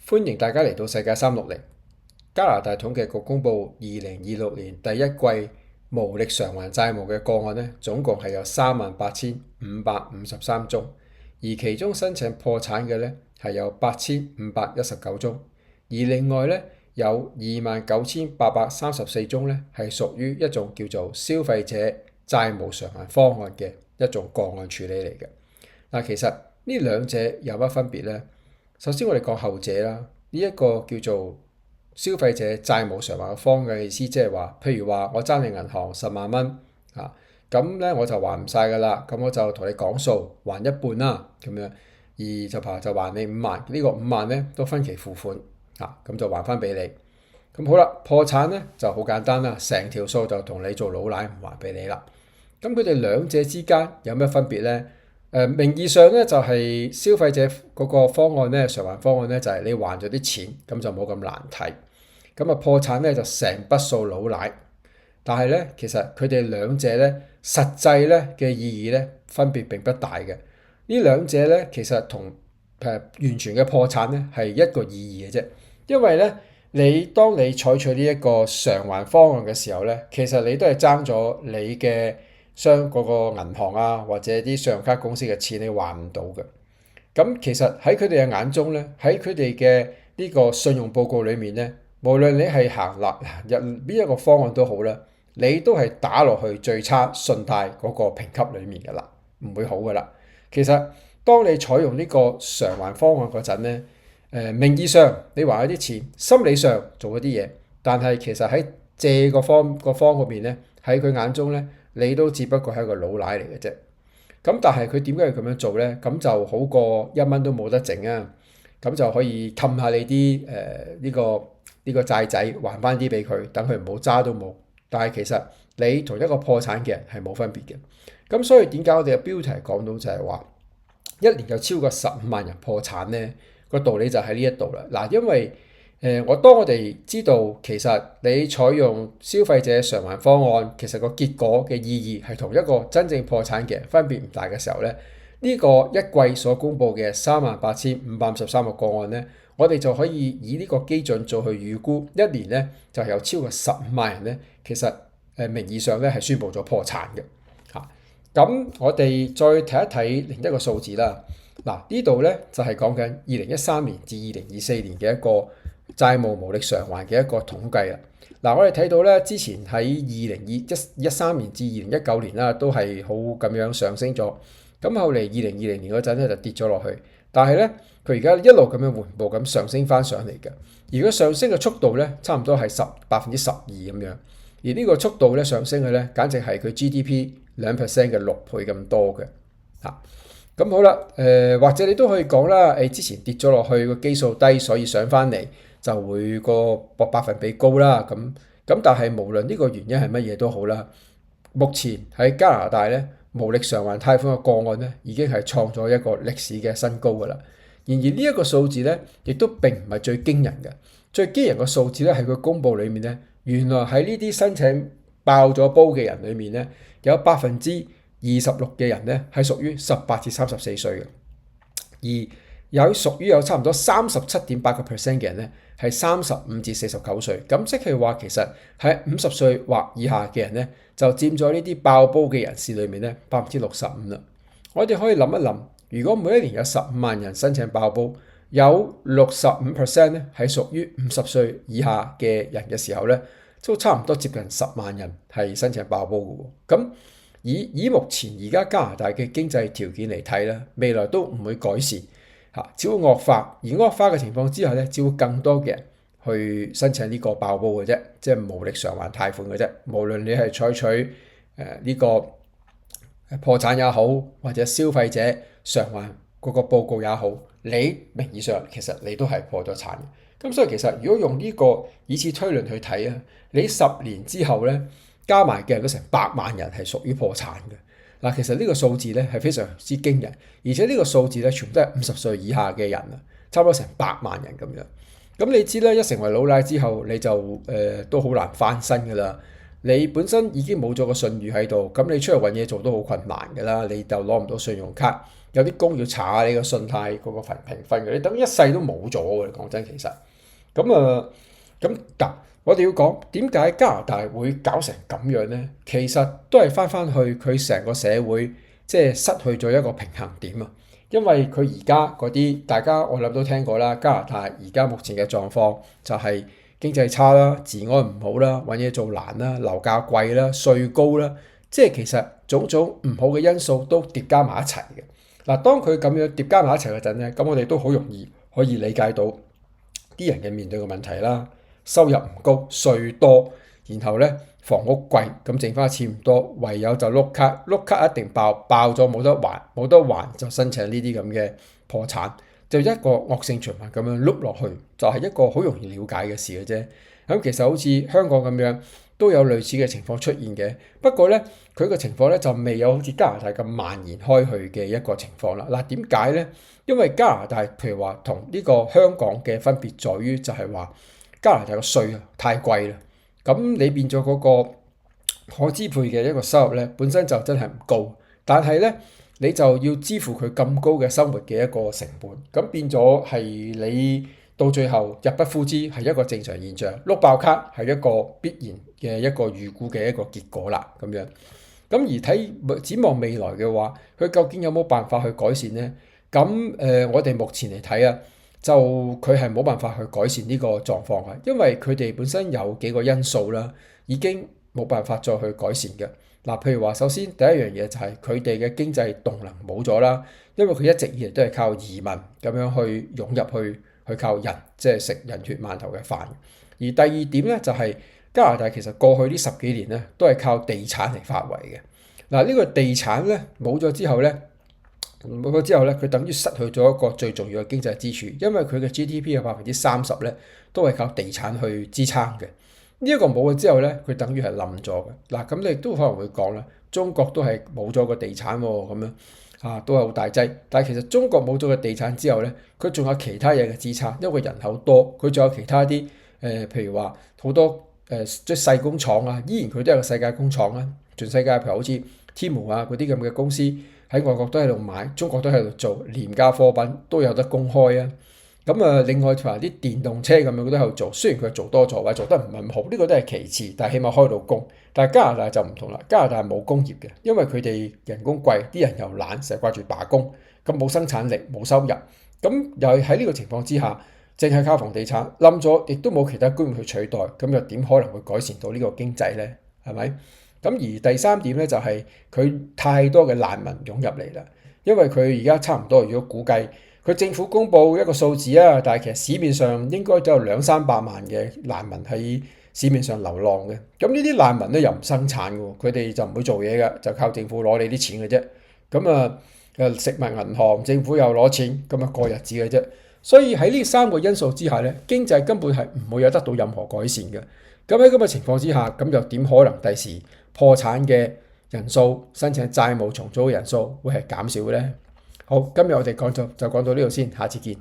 歡迎大家嚟到世界360。加拿大統計局公布2026年第一季無力償還債務嘅個案呢，總共係有38,553宗，而其中申請破產嘅呢係有8,519宗，而另外呢有29,834宗呢係屬於一種叫做消費者債務償還方案嘅一種個案處理嚟嘅。嗱，其實呢兩者有乜分別呢？首先我哋講後者啦，呢一個叫做消費者債務償還嘅方案嘅意思，即係話，譬如話我爭你銀行10萬蚊啊，咁咧我就還唔晒噶啦，咁我就同你講數還一半啦，咁樣，而就還你5萬，呢個5萬咧都分期付款啊，咁就還翻俾你。咁好啦，破產咧就好簡單啦，成條數就同你做老賴唔還俾你啦。咁佢哋兩者之間有咩分別咧？名義上咧就係消費者嗰個方案咧，償還方案咧就係你還咗啲錢，咁就冇咁難睇。咁啊破產咧就成筆數老賴，但係咧其實佢哋兩者咧實際咧嘅意義咧分別並不大嘅。呢兩者咧其實同完全嘅破產咧係一個意義嘅啫，因為咧當你採取呢一個償還方案嘅時候咧，其實你都係爭咗你嘅嗰個銀行啊，或者啲信用卡公司嘅錢，你還唔到嘅。咁其實喺佢哋嘅眼中咧，喺佢哋嘅呢個信用報告裡面咧，無論你係行邊一個方案都好啦，你都係打落去最差信貸嗰個評級裡面噶啦，唔會好噶啦。其實當你採用呢個償還方案嗰陣咧，名義上你還咗啲錢，心理上做咗啲嘢，但係其實喺借個方嗰邊咧，喺佢眼中咧，你都只不過係一個老賴嚟嘅啫。咁但係佢點解要咁樣做咧？咁就好過1蚊都冇得剩啊！咁就可以氹下你啲呢個債仔還翻啲俾佢，等佢唔好揸都冇。但係其實你同一個破產嘅人係冇分別嘅。咁所以點解我哋嘅標題講到就係話一年有超過15萬人破產咧？個道理就喺呢一度啦。嗱，因為當我哋知道其實你採用消費者償還方案，其實個結果嘅意義係同一個真正破產嘅人分別唔大嘅時候咧，呢個一季所公布嘅38,553個個案咧，我哋就可以以呢個基準做去預估，一年咧就有超過15萬人咧，其實名義上咧係宣布咗破產嘅嚇。咁我哋再睇一睇另一個數字啦。嗱，呢度咧就係講緊2013年至2024年嘅一個債務無力償還嘅一個統計啦。嗱，我哋睇到咧，之前喺2013年至2019年啦，都係好咁樣上升咗。咁後嚟2020年嗰陣咧就跌咗落去，但係咧佢而家一路咁樣緩步咁上升翻上嚟嘅。而個上升嘅速度咧，差唔多係12%咁樣。而呢個速度咧上升嘅咧，簡直係佢 GDP 2% 嘅6倍咁多嘅嚇。咁好啦，或者你都可以講啦，之前跌咗落去個基數低，所以上翻嚟就會個百分比高啦。咁但係無論呢個原因係乜嘢都好啦，目前喺加拿大咧無力償還貸款嘅個案咧已經係創咗一個歷史嘅新高噶啦。然而呢一個數字咧，亦都並唔係最驚人嘅。最驚人嘅數字咧係佢公佈裡面咧，原來喺呢啲申請爆咗煲嘅人裡面咧，有26%嘅人咧係屬於18至34歲嘅，而屬於有差唔多37.8% 嘅人咧係35至49歲。咁即係話其實喺50歲或以下嘅人咧，就佔咗呢啲爆煲嘅人士裏面咧65%啦。我哋可以諗一諗，如果每一年有15萬人申請爆煲，有65%咧係屬於50歲以下嘅人嘅時候咧，都差唔多接近10萬人係申請爆煲嘅喎。咁以目前而家加拿大嘅經濟條件嚟睇咧，未來都唔會改善嚇，只會惡化。而惡化嘅情況之下咧，只會更多嘅人去申請呢個爆煲嘅啫，即係無力償還貸款嘅啫。無論你係採取呢個破產也好，或者消費者償還嗰個報告也好，你名義上其實你都係破咗產嘅。咁所以其實如果用呢個以此推論去睇啊，你10年之後咧，加埋嘅人都成100萬人係屬於破產嘅。嗱，其實呢個數字咧係非常之驚人，而且呢個數字咧全部都係50歲以下嘅人啊，差唔多成100萬人咁樣。咁你知咧，一成為老賴之後，你就都好難翻身噶啦。你本身已經冇咗個信譽喺度，咁你出去揾嘢做都好困難噶啦。你就攞唔到信用卡，有啲工要查下你個信貸嗰個評分嘅，你等一世都冇咗嘅。講真，其實咁我哋要講點解加拿大會搞成咁樣呢？其實都係翻去佢成個社會即係失去咗一個平衡點啊！因為佢而家嗰啲大家我諗都聽過啦，加拿大而家目前嘅狀況就係經濟差啦、治安唔好啦、揾嘢做難啦、樓價貴啦、稅高啦，即係其實種種唔好嘅因素都疊加埋一齊嘅。嗱，當佢咁樣疊加埋一齊嗰陣咧，咁我哋都好容易可以理解到啲人嘅面對嘅問題啦。收入唔高，稅多，然後咧房屋貴，咁剩翻嘅錢唔多，唯有就碌卡，碌卡一定爆咗冇得還，冇得還就申請呢啲咁嘅破產，就一個惡性循環咁樣碌落去，就係一個好容易了解嘅事嘅啫。咁其實好似香港咁樣都有類似嘅情況出現嘅，不過咧佢個情況咧就未有好似加拿大咁蔓延開去嘅一個情況啦。嗱，點解咧？因為加拿大譬如話同呢個香港嘅分別在於就係話，加拿大個稅太貴啦，咁你變咗嗰個可支配嘅一個收入咧，本身就真係唔高，但係咧你就要支付佢咁高嘅生活嘅一個成本，咁變咗係你到最後入不敷支，係一個正常現象。碌爆卡係一個必然嘅一個預估嘅一個結果啦，咁樣。咁而睇展望未來嘅話，佢究竟有冇辦法去改善咧？咁我哋目前嚟睇啊，就佢係冇辦法去改善呢個狀況嘅，因為佢哋本身有幾個因素啦，已經冇辦法再去改善嘅。嗱，譬如話，首先第一樣嘢就係佢哋嘅經濟動能冇咗啦，因為佢一直以嚟都係靠移民咁樣去湧入去靠人，即係食人血饅頭嘅飯。而第二點咧就係加拿大其實過去呢10幾年咧都係靠地產嚟發圍嘅。嗱，呢個地產咧冇咗之後咧。佢等於失去咗一個最重要嘅經濟支柱，因為佢嘅 GDP 嘅30%咧，都係靠地產去支撐嘅。呢一個冇咗之後咧，佢等於係冧咗嘅。嗱，咁你亦都可能會講啦，中國都係冇咗個地產喎，咁樣啊，都係好大劑。但係其實中國冇咗個地產之後咧，佢仲有其他嘢嘅支撐，因為人口多，佢仲有其他啲譬如話好多即係細工廠啊，依然佢都有個世界工廠啊，全世界譬如好似 Temu 啊嗰啲咁嘅公司。喺外國都喺度買，中國都喺度做，廉價貨品都有得公開啊！咁另外話啲電動車咁樣都喺度做，雖然佢做多咗或者做得唔係咁好，呢個都係其次，但係起碼開到工。但係加拿大就唔同啦，加拿大係冇工業嘅，因為佢哋人工貴，啲人又懶，成日掛住罷工，咁冇生產力，冇收入。咁又係喺呢個情況之下，淨係靠房地產冧咗，亦都冇其他工業去取代，咁又點可能會改善到呢個經濟咧？係咪？咁而第三點咧就係佢太多嘅難民湧入嚟啦，因為佢而家差唔多，如果估計佢政府公布一個數字啊，但係其實市面上應該都有200-300萬嘅難民喺市面上流浪嘅。咁呢啲難民咧又唔生產嘅，佢哋就唔會做嘢嘅，就靠政府攞你啲錢嘅啫。咁食物銀行政府又攞錢，咁過日子嘅啫。所以喺呢3個因素之下咧，經濟根本係唔會有得到任何改善嘅。咁喺咁嘅情況之下，咁又點可能第時破產嘅人數、申請債務重組嘅人數會係減少嘅咧？好，今日我哋就講到呢度先，下次見。